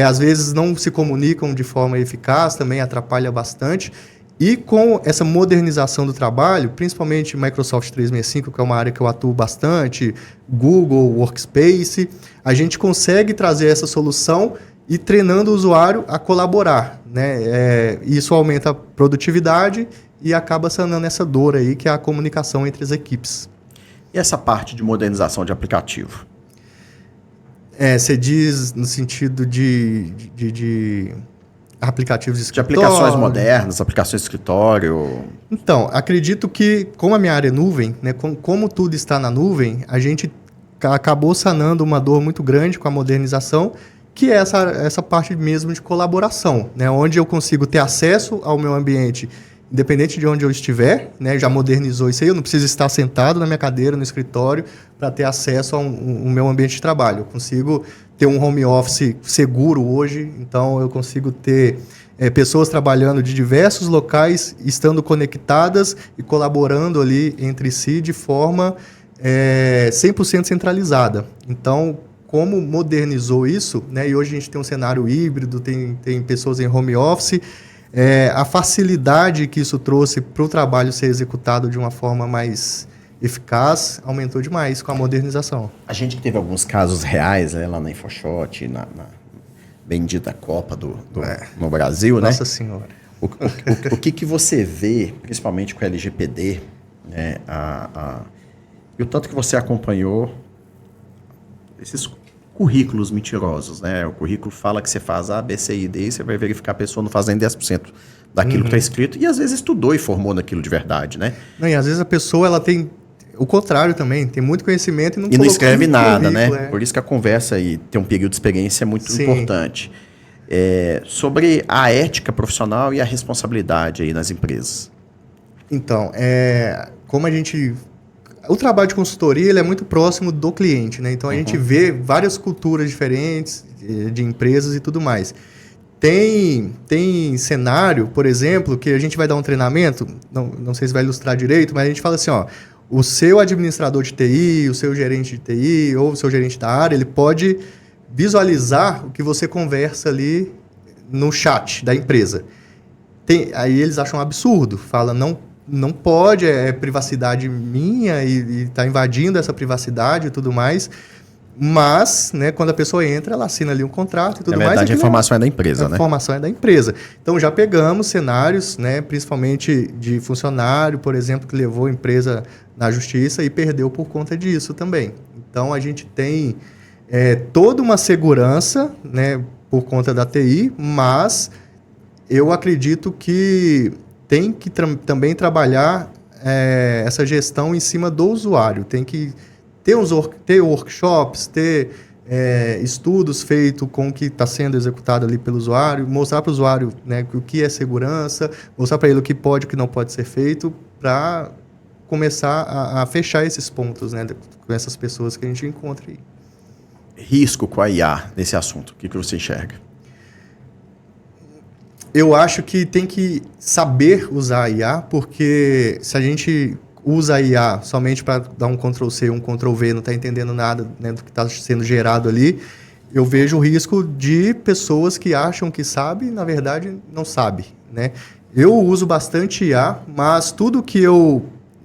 Às vezes não se comunicam de forma eficaz, também atrapalha bastante. E com essa modernização do trabalho, principalmente Microsoft 365, que é uma área que eu atuo bastante, Google, Workspace, a gente consegue trazer essa solução e treinando o usuário a colaborar, né? Isso aumenta a produtividade e acaba sanando essa dor aí, que é a comunicação entre as equipes. E essa parte de modernização de aplicativo? Você diz no sentido de aplicativos de escritório? De aplicações modernas, aplicações de escritório? Então, acredito que, como a minha área é nuvem, né, como tudo está na nuvem, a gente acabou sanando uma dor muito grande com a modernização, que é essa parte mesmo de colaboração, né, onde eu consigo ter acesso ao meu ambiente, independente de onde eu estiver, né, já modernizou isso aí, eu não preciso estar sentado na minha cadeira, no escritório, para ter acesso ao meu ambiente de trabalho. Eu consigo ter um home office seguro hoje, então eu consigo ter pessoas trabalhando de diversos locais, estando conectadas e colaborando ali entre si de forma 100% centralizada. Então, como modernizou isso, né, e hoje a gente tem um cenário híbrido, tem pessoas em home office, a facilidade que isso trouxe para o trabalho ser executado de uma forma mais eficaz aumentou demais com a modernização. A gente teve alguns casos reais, né, lá na InfoShot, na bendita Copa no Brasil, né? Nossa Senhora. O que você vê, principalmente com o LGPD, né, e o tanto que você acompanhou esses currículos mentirosos, né? O currículo fala que você faz A, B, C e D, e você vai verificar a pessoa não faz nem 10% daquilo que está escrito, e às vezes estudou e formou naquilo de verdade, né? Não, e às vezes a pessoa ela tem o contrário também, tem muito conhecimento e não escreve nada, né? Por isso que a conversa e ter um período de experiência é muito importante. Sobre a ética profissional e a responsabilidade aí nas empresas. Então, como O trabalho de consultoria ele é muito próximo do cliente, né? Então a gente vê várias culturas diferentes de empresas e tudo mais. Tem cenário, por exemplo, que a gente vai dar um treinamento, não sei se vai ilustrar direito, mas a gente fala assim, ó, o seu administrador de TI, o seu gerente de TI ou o seu gerente da área, ele pode visualizar o que você conversa ali no chat da empresa. Aí eles acham um absurdo, fala, não pode, é privacidade minha e está invadindo essa privacidade e tudo mais. Mas, né, quando a pessoa entra, ela assina ali um contrato e tudo mais. Na verdade, a informação é da empresa, né? A informação é da empresa. Então, já pegamos cenários, né, principalmente de funcionário, por exemplo, que levou a empresa na justiça e perdeu por conta disso também. Então, a gente tem toda uma segurança, né, por conta da TI, mas eu acredito que tem que também trabalhar essa gestão em cima do usuário. Tem que ter workshops, ter estudos feitos com o que está sendo executado ali pelo usuário, mostrar para o usuário, né, o que é segurança, mostrar para ele o que pode e o que não pode ser feito, para começar a fechar esses pontos, né, com essas pessoas que a gente encontra aí. Risco com a IA nesse assunto, o que você enxerga? Eu acho que tem que saber usar a IA, porque se a gente usa a IA somente para dar um Ctrl+C, um Ctrl+V, não está entendendo nada, né, do que está sendo gerado ali, eu vejo o risco de pessoas que acham que sabe e, na verdade, não sabe, né? Eu uso bastante IA, mas tudo que eu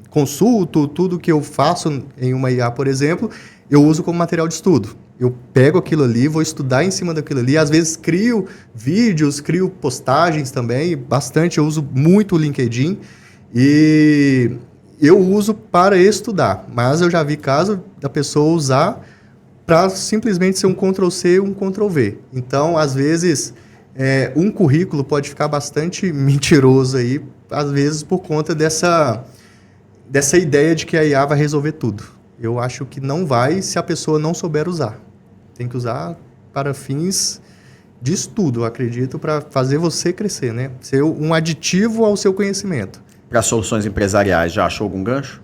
consulto, tudo que eu faço em uma IA, por exemplo, eu uso como material de estudo. Eu pego aquilo ali, vou estudar em cima daquilo ali, às vezes crio vídeos, crio postagens também, bastante, eu uso muito o LinkedIn e eu uso para estudar, mas eu já vi caso da pessoa usar para simplesmente ser um Ctrl+C, um Ctrl+V. Então, às vezes, um currículo pode ficar bastante mentiroso aí, às vezes por conta dessa ideia de que a IA vai resolver tudo. Eu acho que não vai se a pessoa não souber usar. Tem que usar para fins de estudo, eu acredito, para fazer você crescer, né? Ser um aditivo ao seu conhecimento. Para soluções empresariais, já achou algum gancho?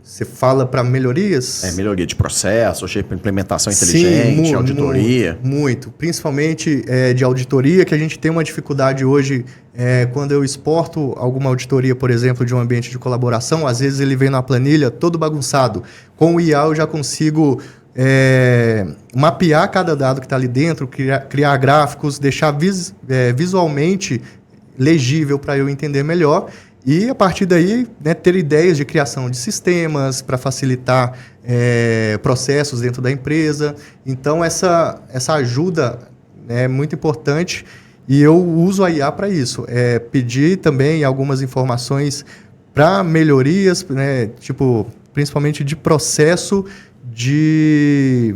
Você fala para melhorias? Melhoria de processo, implementação inteligente, sim, auditoria. Muito. Principalmente de auditoria, que a gente tem uma dificuldade hoje, quando eu exporto alguma auditoria, por exemplo, de um ambiente de colaboração, às vezes ele vem na planilha todo bagunçado. Com o IA eu já consigo mapear cada dado que está ali dentro, criar gráficos, deixar visualmente legível para eu entender melhor. E, a partir daí, né, ter ideias de criação de sistemas para facilitar processos dentro da empresa. Então, essa ajuda é muito importante e eu uso a IA para isso. Pedir também algumas informações para melhorias, né, principalmente de processo de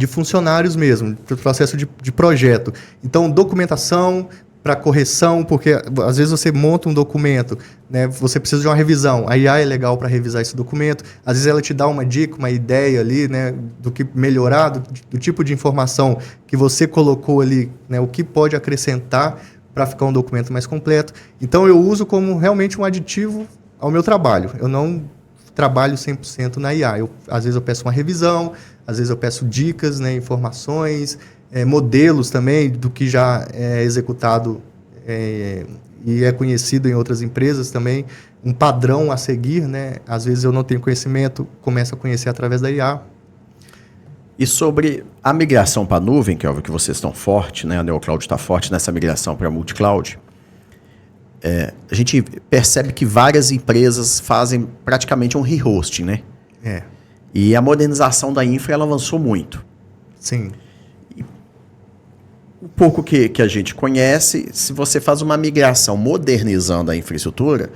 funcionários mesmo, processo de projeto. Então, documentação para correção, porque às vezes você monta um documento, né, você precisa de uma revisão, a IA é legal para revisar esse documento, às vezes ela te dá uma dica, uma ideia ali, né, do que melhorar, do tipo de informação que você colocou ali, né, o que pode acrescentar para ficar um documento mais completo. Então eu uso como realmente um aditivo ao meu trabalho, eu não trabalho 100% na IA, às vezes eu peço uma revisão, às vezes eu peço dicas, né, informações, modelos também do que já é executado e é conhecido em outras empresas também, um padrão a seguir, né? Às vezes eu não tenho conhecimento, começo a conhecer através da IA. E sobre a migração para a nuvem, que é óbvio que vocês estão forte, né? A Neocloud está forte nessa migração para a multicloud. A gente percebe que várias empresas fazem praticamente um rehosting, né? E a modernização da infra ela avançou muito. Sim. O pouco que a gente conhece, se você faz uma migração modernizando a infraestrutura,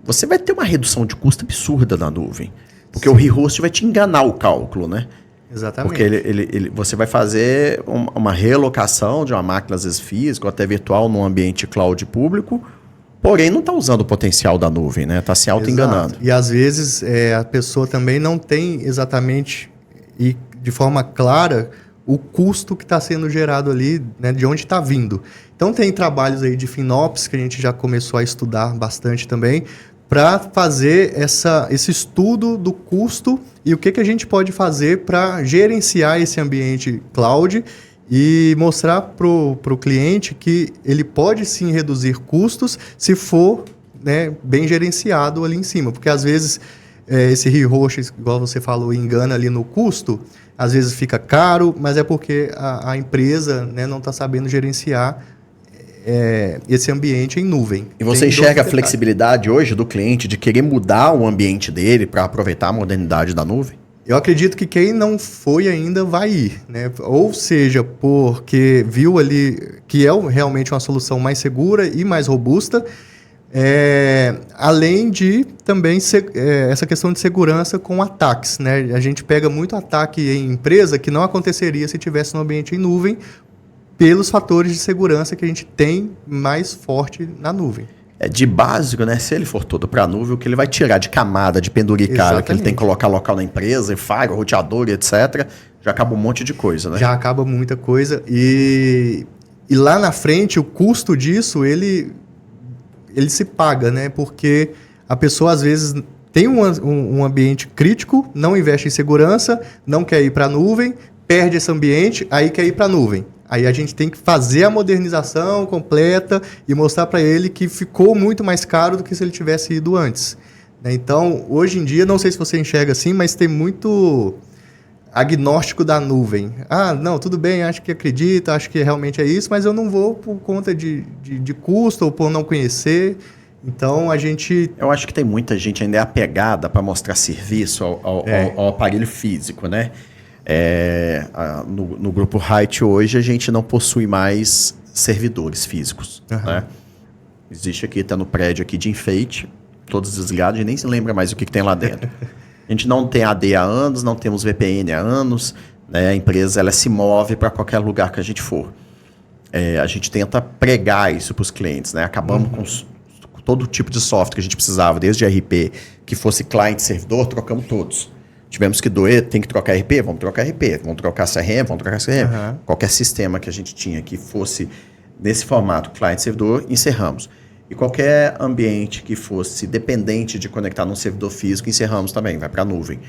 você vai ter uma redução de custo absurda na nuvem. Porque o rehost vai te enganar o cálculo, né? Exatamente. Porque você vai fazer uma realocação de uma máquina, às vezes física ou até virtual, num ambiente cloud público, porém não está usando o potencial da nuvem, né? Está se auto-enganando. E às vezes a pessoa também não tem exatamente e de forma clara o custo que está sendo gerado ali, né, de onde está vindo. Então tem trabalhos aí de FinOps que a gente já começou a estudar bastante também, para fazer esse estudo do custo e o que a gente pode fazer para gerenciar esse ambiente cloud e mostrar para o cliente que ele pode sim reduzir custos se for, né, bem gerenciado ali em cima. Porque às vezes esse rehost, igual você falou, engana ali no custo, às vezes fica caro, mas é porque a empresa, né, não está sabendo gerenciar esse ambiente em nuvem. E você enxerga a flexibilidade hoje do cliente de querer mudar o ambiente dele para aproveitar a modernidade da nuvem? Eu acredito que quem não foi ainda vai ir, né? Ou seja, porque viu ali que é realmente uma solução mais segura e mais robusta, além de também essa questão de segurança com ataques, né? A gente pega muito ataque em empresa que não aconteceria se tivesse no ambiente em nuvem, pelos fatores de segurança que a gente tem mais forte na nuvem. De básico, né? Se ele for todo para a nuvem, o que ele vai tirar de camada, de penduricalho, que ele tem que colocar local na empresa, firewall, roteador e etc., já acaba um monte de coisa, né? Já acaba muita coisa. E lá na frente, o custo disso, ele se paga, né? Porque a pessoa, às vezes, tem um ambiente crítico, não investe em segurança, não quer ir para a nuvem, perde esse ambiente, aí quer ir para a nuvem. Aí a gente tem que fazer a modernização completa e mostrar para ele que ficou muito mais caro do que se ele tivesse ido antes. Então, hoje em dia, não sei se você enxerga assim, mas tem muito agnóstico da nuvem. Ah, não, tudo bem, acho que acredita, acho que realmente é isso, mas eu não vou por conta de custo ou por não conhecer. Então, a gente... Eu acho que tem muita gente ainda apegada para mostrar serviço ao aparelho físico, né? No grupo Height hoje a gente não possui mais servidores físicos, né? Existe aqui, está no prédio aqui de enfeite, todos desligados, a gente nem se lembra mais o que tem lá dentro. A gente não tem AD há anos, não temos VPN há anos, né? A empresa ela se move para qualquer lugar que a gente for. A gente tenta pregar isso para os clientes, né? Acabamos com todo tipo de software que a gente precisava, desde RP, que fosse client-servidor, trocamos todos. Tivemos que tem que trocar RP, vamos trocar RP, vamos trocar CRM, vamos trocar CRM. Qualquer sistema que a gente tinha que fosse nesse formato client-servidor, encerramos. E qualquer ambiente que fosse dependente de conectar num servidor físico, encerramos também, vai para a nuvem.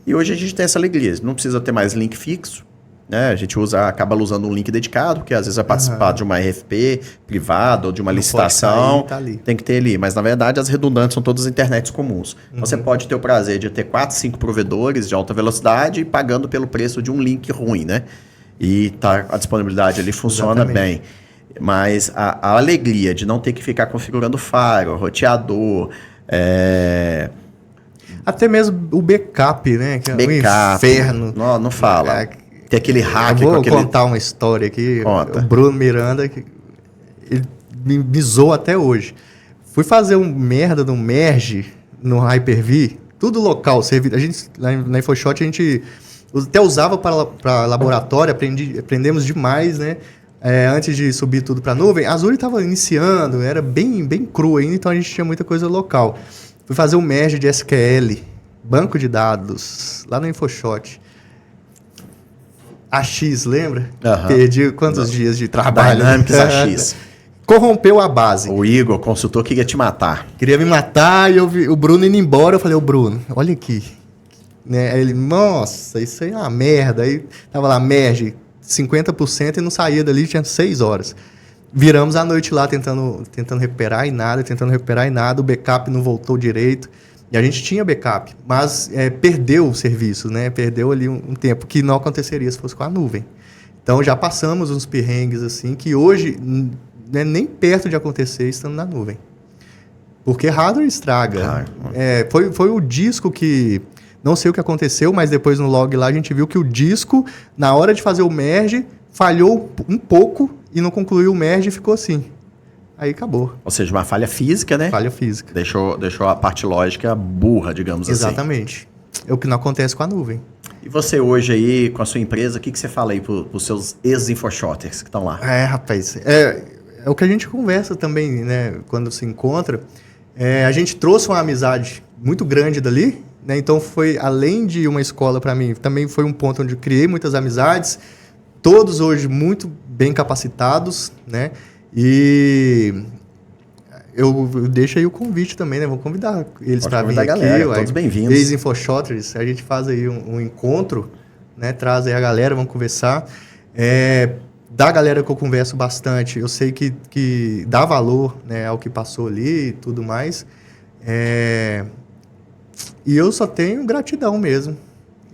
E hoje a gente tem essa alegria, não precisa ter mais link fixo, né? A gente acaba usando um link dedicado, porque às vezes vai participar de uma RFP privada ou de uma licitação, tem que ter ali. Mas, na verdade, as redundantes são todas internets comuns. Você pode ter o prazer de ter 4, 5 provedores de alta velocidade pagando pelo preço de um link ruim, né? E a disponibilidade ali funciona bem. Mas a alegria de não ter que ficar configurando firewall, roteador... Até mesmo o backup, né? Que é um inferno. Não fala. Tem aquele hack. Eu vou contar uma história aqui. Conta. O Bruno Miranda, ele me zoa até hoje. Fui fazer um merda de um merge no Hyper-V, tudo local. A gente, na InfoShot, a gente até usava para laboratório, aprendemos demais, né? Antes de subir tudo para a nuvem. A Azure estava iniciando, era bem cru ainda, então a gente tinha muita coisa local. Fui fazer um merge de SQL, banco de dados, lá no InfoShot. AX, lembra? Perdi quantos dias de trabalho? Dynamics AX. Corrompeu a base. O Igor, consultor, queria te matar. Queria me matar e eu vi o Bruno indo embora. Eu falei, ô Bruno, olha aqui. Né? Aí ele, nossa, isso aí é uma merda. Aí tava lá, merge 50% e não saía dali, tinha 6 horas. Viramos a noite lá tentando recuperar e nada. O backup não voltou direito. E a gente tinha backup, mas perdeu o serviço, né? Perdeu ali um tempo que não aconteceria se fosse com a nuvem. Então, já passamos uns perrengues assim que hoje não é nem perto de acontecer estando na nuvem. Porque hardware estraga. Foi o disco que... Não sei o que aconteceu, mas depois no log lá a gente viu que o disco, na hora de fazer o merge, falhou um pouco e não concluiu o merge e ficou assim. Aí acabou. Ou seja, uma falha física, né? Falha física. Deixou a parte lógica burra, digamos assim. Exatamente. É o que não acontece com a nuvem. E você hoje aí, com a sua empresa, o que você fala aí para os seus ex-InfoShotters que estão lá? Rapaz, é o que a gente conversa também, né? Quando se encontra. A gente trouxe uma amizade muito grande dali, né? Então foi, além de uma escola para mim, também foi um ponto onde eu criei muitas amizades. Todos hoje muito bem capacitados, né? E eu deixo aí o convite também, né? Vou convidar eles para vir aqui. Galera, todos bem-vindos. Ex-InfoShotters, a gente faz aí um encontro, né? Traz aí a galera, vamos conversar. Da galera que eu converso bastante, eu sei que dá valor, né, ao que passou ali e tudo mais. E eu só tenho gratidão mesmo.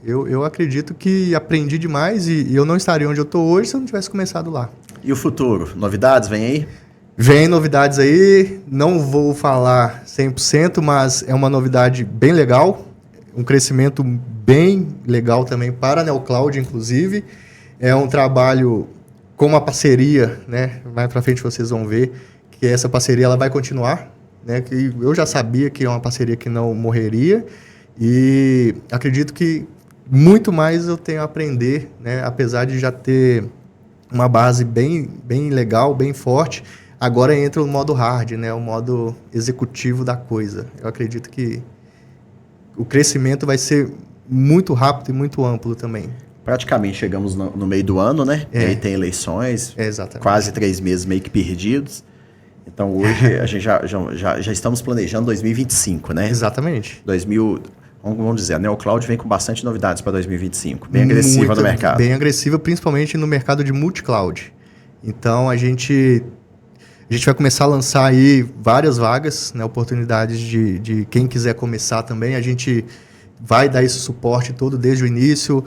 Eu acredito que aprendi demais e eu não estaria onde eu estou hoje se eu não tivesse começado lá. E o futuro? Novidades, vem aí? Vem novidades aí, não vou falar 100%, mas é uma novidade bem legal, um crescimento bem legal também para a NeoCloud, inclusive. É um trabalho com uma parceria, né? Mais para frente vocês vão ver que essa parceria ela vai continuar, né? Que eu já sabia que é uma parceria que não morreria e acredito que muito mais eu tenho a aprender, né? Apesar de já ter uma base bem legal, bem forte. Agora entra o modo hard, né? O modo executivo da coisa. Eu acredito que o crescimento vai ser muito rápido e muito amplo também. Praticamente chegamos no meio do ano, né? E aí tem eleições, exatamente. Quase 3 meses meio que perdidos. Então hoje a gente já estamos planejando 2025, né? Exatamente. Vamos dizer, a NeoCloud vem com bastante novidades para 2025. Bem agressiva no mercado. Bem agressiva, principalmente no mercado de multi-cloud. Então a gente vai começar a lançar aí várias vagas, né, oportunidades de quem quiser começar também. A gente vai dar esse suporte todo desde o início.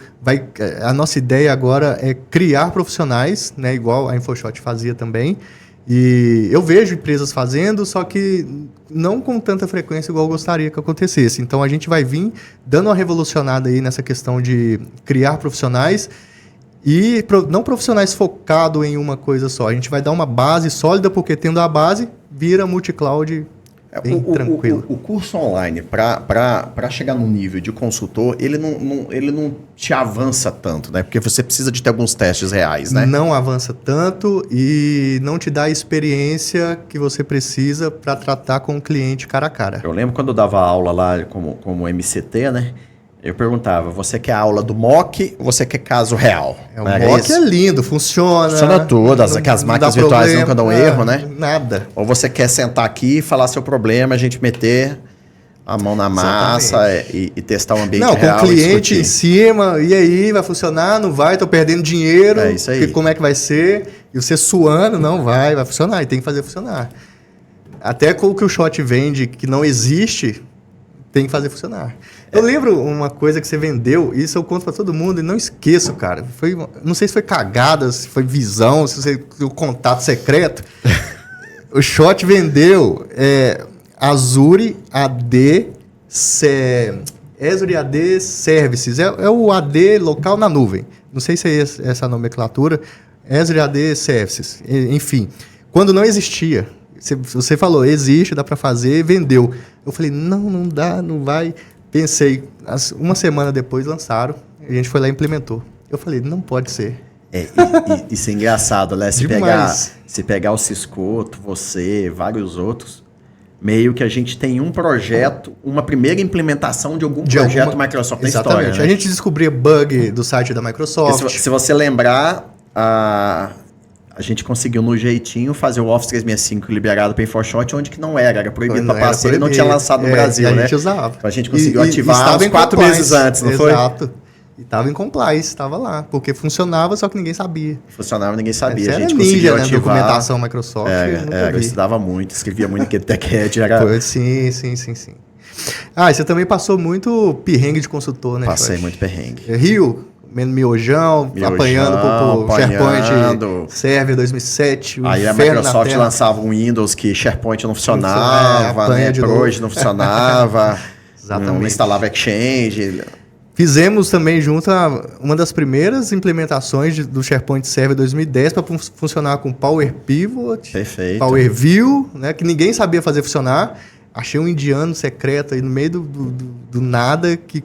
A nossa ideia agora é criar profissionais, né, igual a InfoShot fazia também. E eu vejo empresas fazendo, só que não com tanta frequência igual eu gostaria que acontecesse. Então a gente vai vir dando uma revolucionada aí nessa questão de criar profissionais. E não profissionais focados em uma coisa só. A gente vai dar uma base sólida, porque tendo a base, vira multi-cloud bem tranquilo. O curso online, para chegar no nível de consultor, ele não te avança tanto, né? Porque você precisa de ter alguns testes reais, né? Não avança tanto e não te dá a experiência que você precisa para tratar com o cliente cara a cara. Eu lembro quando eu dava aula lá como MCT, né? Eu perguntava, você quer aula do mock ou você quer caso real? O mock é lindo, funciona. Funciona tudo, que as máquinas virtuais nunca dão erro, né? Nada. Ou você quer sentar aqui, falar seu problema, a gente meter a mão na massa e testar o ambiente real. Não, com o cliente em cima, e aí, vai funcionar? Não vai? Tô perdendo dinheiro. É isso aí. Como é que vai ser? E você suando, não vai funcionar, e tem que fazer funcionar. Até com o que o Shot vende, que não existe, tem que fazer funcionar. Eu lembro uma coisa que você vendeu, isso eu conto pra todo mundo e não esqueço, cara. Não sei se foi cagada, se foi visão, se foi o contato secreto. O Shot vendeu Azure AD Services. É o AD local na nuvem. Não sei se é essa a nomenclatura. Azure AD Services. Enfim, quando não existia. Você falou, existe, dá para fazer, vendeu. Eu falei, não dá, não vai. Pensei, uma semana depois lançaram, a gente foi lá e implementou. Eu falei, não pode ser. Isso é engraçado, né? Se pegar o Ciscoto, você, vários outros, meio que a gente tem um projeto, uma primeira implementação de algum projeto Microsoft na história. Exatamente. Né? A gente descobria bug do site da Microsoft. Se você lembrar, a gente conseguiu no jeitinho fazer o Office 365 liberado para InfoShot, onde que não era proibido para parceiro e não tinha lançado no Brasil, né? A gente usava. Então a gente conseguiu ativar uns 4 meses antes, não foi? Exato. E estava em compliance, estava lá. Porque funcionava, só que ninguém sabia. Funcionava, ninguém sabia. A gente conseguiu ativar. Documentação Microsoft. Eu estudava muito, escrevia muito aquele TechEd. Sim. E você também passou muito perrengue de consultor, né? Passei muito perrengue. Rio, miojão, apanhando pro SharePoint Server 2007. Aí a Microsoft lançava um Windows que SharePoint não funcionava, né? Proje não funcionava, não instalava Exchange. Fizemos também junto uma das primeiras implementações do SharePoint Server 2010 para funcionar com Power Pivot, perfeito. Power View, né, que ninguém sabia fazer funcionar. Achei um indiano secreto aí no meio do nada que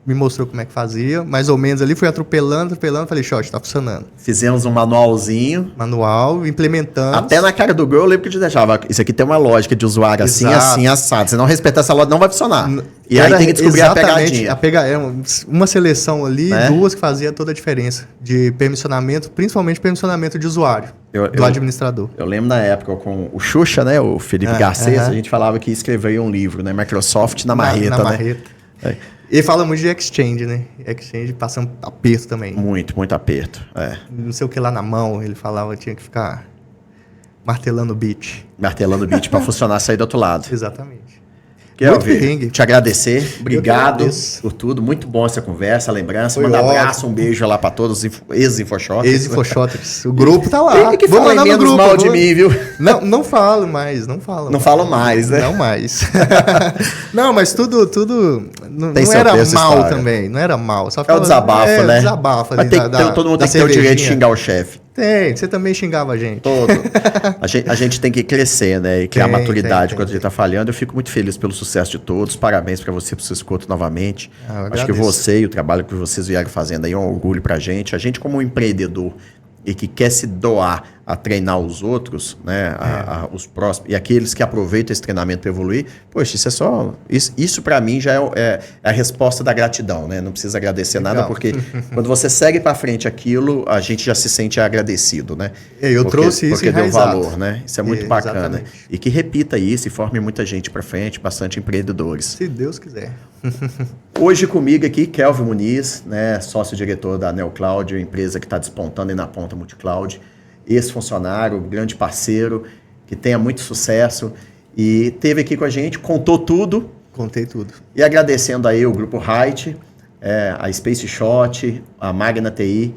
me mostrou como é que fazia, mais ou menos ali, fui atropelando, falei, Shot, tá funcionando. Fizemos um manualzinho. Manual, implementando. Até na cara do Girl eu lembro que eu te deixava, isso aqui tem uma lógica de usuário assim, assim, assado. Se não respeitar essa lógica, não vai funcionar. E aí tem que descobrir a pegadinha. Uma seleção ali, né? 2 que fazia toda a diferença de permissionamento, principalmente permissionamento de usuário, do administrador. Eu lembro na época com o Xuxa, né, o Felipe Garcês, a gente falava que escreveria um livro, né, Microsoft na marreta, né? Marreta. Ele fala muito de Exchange, né? Exchange passando aperto também. Muito aperto. Não sei o que lá na mão, ele falava, tinha que ficar martelando o bit. Martelando o bit para funcionar, sair do outro lado. Exatamente. Kelvin, te agradecer. Obrigado por tudo. Muito bom essa conversa, a lembrança. Manda um abraço, um beijo lá para todos os ex-InfoShotters. Ex-InfoShotters. O grupo tá lá. Que fala menos grupo, mal de mim, viu? Não falo mais, não falo. Não falo mais, né? Não mais. Não, mas tudo não era mal também. Não era mal. Só é o desabafo, né? Desabafa. Mas todo mundo tem que ter o direito de xingar o chefe. Tem, você também xingava a gente. Todo. A gente tem que crescer, né? E criar maturidade quando a gente tá falhando. Eu fico muito feliz pelo sucesso de todos. Parabéns para você, pro seu escuto novamente. Acho que você e o trabalho que vocês vieram fazendo aí é um orgulho pra gente. A gente, como um empreendedor e que quer se doar a treinar os outros, né, os próximos, e aqueles que aproveitam esse treinamento para evoluir, poxa, isso é só... Isso para mim já é a resposta da gratidão, né? Não precisa agradecer nada, porque quando você segue para frente aquilo, a gente já se sente agradecido, né? Trouxe isso porque deu valor, né? Isso é muito bacana. Exatamente. E que repita isso e forme muita gente para frente, bastante empreendedores. Se Deus quiser. Hoje comigo aqui, Kelvin Muniz, né, sócio-diretor da NeoCloud, empresa que está despontando aí na ponta multicloud, ex-funcionário, grande parceiro, que tenha muito sucesso e esteve aqui com a gente, contou tudo. Contei tudo. E agradecendo aí o Grupo Height, a Space Shot, a Magna TI,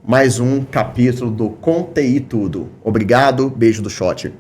mais um capítulo do Com TI Tudo. Obrigado, beijo do Shot.